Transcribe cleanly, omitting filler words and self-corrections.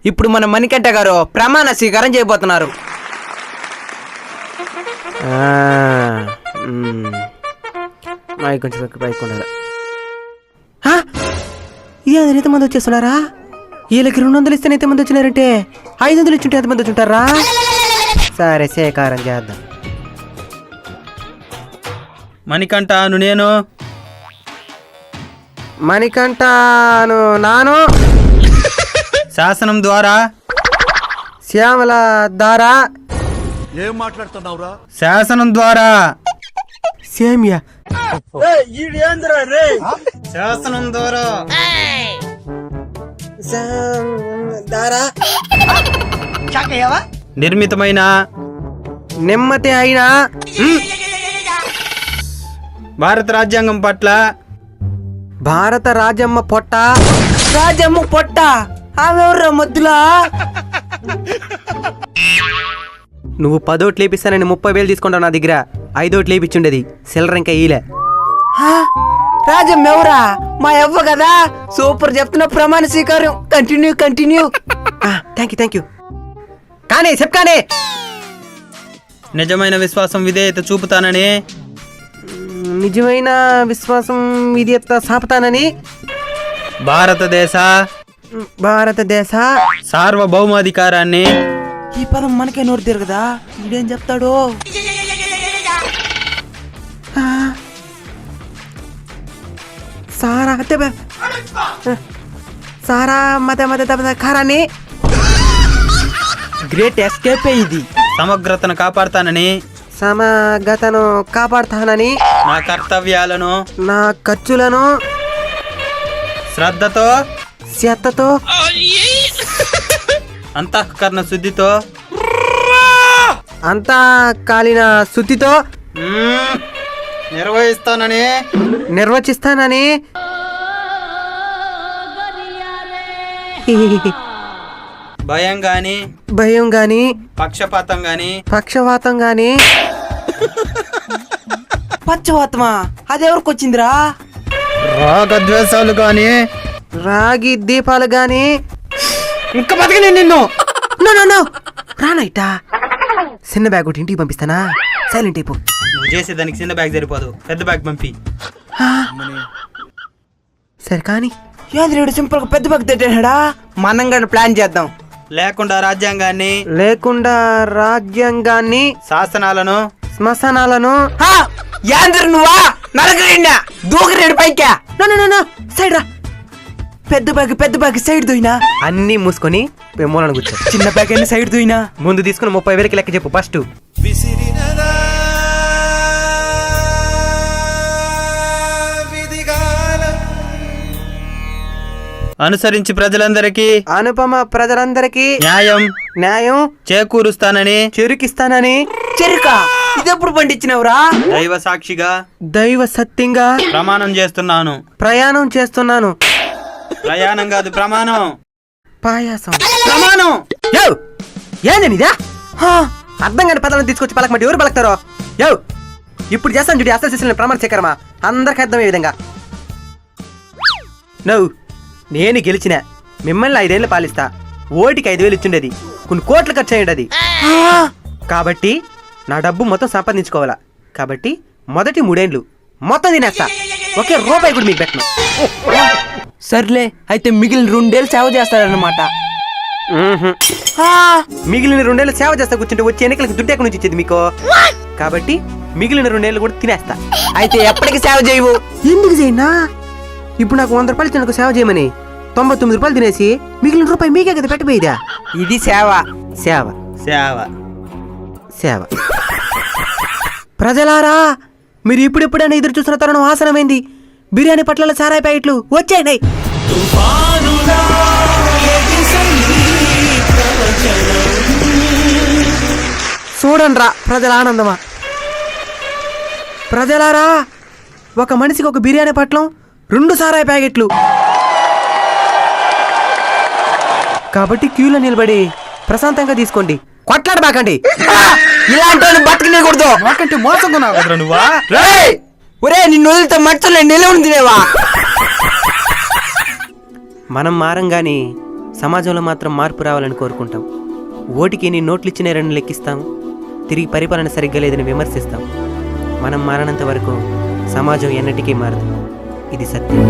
ఇప్పుడు మన మణికంఠ గారు ప్రమాణ స్వీకారం చేయబోతున్నారు. కొంచెం పైకి ఉండాలి. ఎంతమంది వచ్చేస్తున్నారా? వీళ్ళకి 200 ఇస్తే ఎంతమంది వచ్చినారంటే 500 ఇచ్చుంటే ఎంతమంది వచ్చుంటారా? సరే స్వీకారం చేద్దాం. మణికంఠను నేను, మణికంఠను నాను, శాసనం ద్వారా, శ్యామల ద్వారా, ఏం మాట్లాడుతున్నావురా? శాసనం ద్వారా, సేమియా శాసనం ద్వారా, నిర్మితమైన నెమ్మది అయినా భారత రాజ్యాంగం పట్ల, భారత రాజమ్మ పొట్ట, రాజమ్మ పొట్ట ఆమెవర్రా మధ్యలో. నువ్వు 10 ఓట్లు లేపిస్తానని 30,000 తీసుకుంటావు నా దగ్గర. 5 ఓట్లు లేపించుండేది, సిల్లర్ ఇంకా ఈలే. రాజమ్మ ఎవరా? మా అవ్వ కదా. సూపర్ చెప్తున్నా. ప్రమాణ స్వీకారం. Continue continue. Thank you. కానీ చెప్పానే. నిజమైన విశ్వాసం విధేయత చూపుతానని, నిజమైన విశ్వాసం విధేయత సాపుతానని, భారతదేశ సార్వభౌమాధికారాన్ని. ఈ పదం మనకే నోరు తిరగదా? ఇదేం చెప్తాడు? సారా మత కారాన్ని. గ్రేట్ ఎస్కేప్ ఇది. సమగ్రతను కాపాడుతానని, సమగ్రతను కాపాడుతానని, నా కర్తవ్యాలను, నా ఖర్చులను శ్రద్ధతో, శ్రద్ధతో, అంతఃకరణ శుద్ధితో, అంతఃకాలీన శుద్ధితో నిర్వచిస్తానని భయం గాని పక్షపాతం గాని పక్షవాతమా? అదెవరికి వచ్చిందిరా? రాగద్వేషాలు గాని, రాగి దీపాలు గాని. ఇంకా బతికి నిన్ను రానైటా. చిన్న బ్యాగ్ ఒకటి ఇంటికి పంపిస్తానా? సైలెంట్ అయిపో. నువ్వు చేసేదానికి చిన్న బ్యాగ్ సరిపోదు, పెద్ద బ్యాగ్ పంపి. సరే కానీ యాదరేడు సింపుల్ పెద్ద బ్యాగ్ తెట్టాడా? మనం కూడా ప్లాన్ చేద్దాం. లేకుండా రాజ్యాంగాన్ని, శాసనాలను, శ్మశానాలను. నువ్వా నరకరేండా దూకరేడు పైకా? సైడ్ రా. పెద్ద బ్యాగ్ సైడ్ దోయినా. అన్ని మూసుకొని మూలను కూర్చో. చిన్న బ్యాగ్ అన్ని సైడ్ దోయినా. ముందు తీసుకుని 30,000కి లెక్క చెప్పు ఫస్ట్. అనుసరించి ప్రజలందరికీ, అనుపమ ప్రజలందరికీ న్యాయం చేకూరుస్తానని, చెరుకిస్తానని. చెరుకా? ఇదెప్పుడు పండించినవురా? దైవ సాక్షిగా, దైవ సత్యంగా ప్రమాణం చేస్తున్నాను. ప్రయాణం చేస్తున్నాను. ప్రయాణం కాదు, ప్రమాణం. పాయాసం ప్రమాణం. ఏందనిదా? అర్థం కాని పదాలను తీసుకొచ్చి పలకమంటే ఎవరు పలకతారో? ఇప్పుడు చేస్తాను చూడు అసలు ప్రమాణ చక్రమా. అందరికి అర్థమయ్యే విధంగా. నేను గెలిచిన మిమ్మల్ని 5 ఏళ్ళు పాలిస్తా. ఓటికి 5,000 ఇచ్చిండేది, కొన్ని కోట్లు ఖర్చు అయ్యేది. కాబట్టి నా డబ్బు మొత్తం సంపాదించుకోవాలా. కాబట్టి మొదటి 3 ఏళ్ళు మొత్తం తినేస్తా. ఒకే రూపాయి కూడా మీకు పెట్టను. సర్లే అయితే మిగిలిన 2 ఏళ్ళు సేవ చేస్తారన్నమాట. మిగిలిన 2 ఏళ్ళు సేవ చేస్తా కూర్చుంటే వచ్చే ఎన్నికలకు దుడ్డు ఎక్కడి నుంచి ఇచ్చేది మీకు? కాబట్టి మిగిలిన 2 ఏళ్ళు కూడా తినేస్తా. అయితే ఎప్పటికీ సేవ చేయవు. ఎందుకు చేయనా? ఇప్పుడు నాకు 100 రూపాయలు ఇచ్చిన సేవ చేయమని 99 రూపాయలు తినేసి మిగిలిన రూపాయి మీకే కదా పెట్టబోయేదా? ఇది సేవ. సేవ సేవ సేవ. ప్రజలారా, మీరు ఇప్పుడెప్పుడైనా ఎదురు చూసిన తరుణం ఆసనమైంది. బిర్యానీ పట్ల సారాయి ప్యాకెట్లు వచ్చాయి. చూడండి రా ప్రజల ఆనందమా. ప్రజలారా, ఒక మనిషికి ఒక బిర్యానీ పట్లం, 2 సారాయి ప్యాకెట్లు. కాబట్టి క్యూలో నిలబడి ప్రశాంతంగా తీసుకోండి. కొట్లాడబాకండి. ఇలాంటి బతకనేకూడదు. నాకంటే మోసంగా నువ్వా? ఒరే నిన్ను వదిలితే మచ్చలే నిలవని తినేవా? మనం మారం గాని సమాజంలో మాత్రం మార్పు రావాలని కోరుకుంటాం. ఓటికి ఎన్ని నోట్లు ఇచ్చినారని లెక్కిస్తాం, తిరిగి పరిపాలన సరిగ్గా లేదని విమర్శిస్తాం. మనం మారనంత వరకు సమాజం ఎన్నటికీ మారదు. ఇది సత్యం.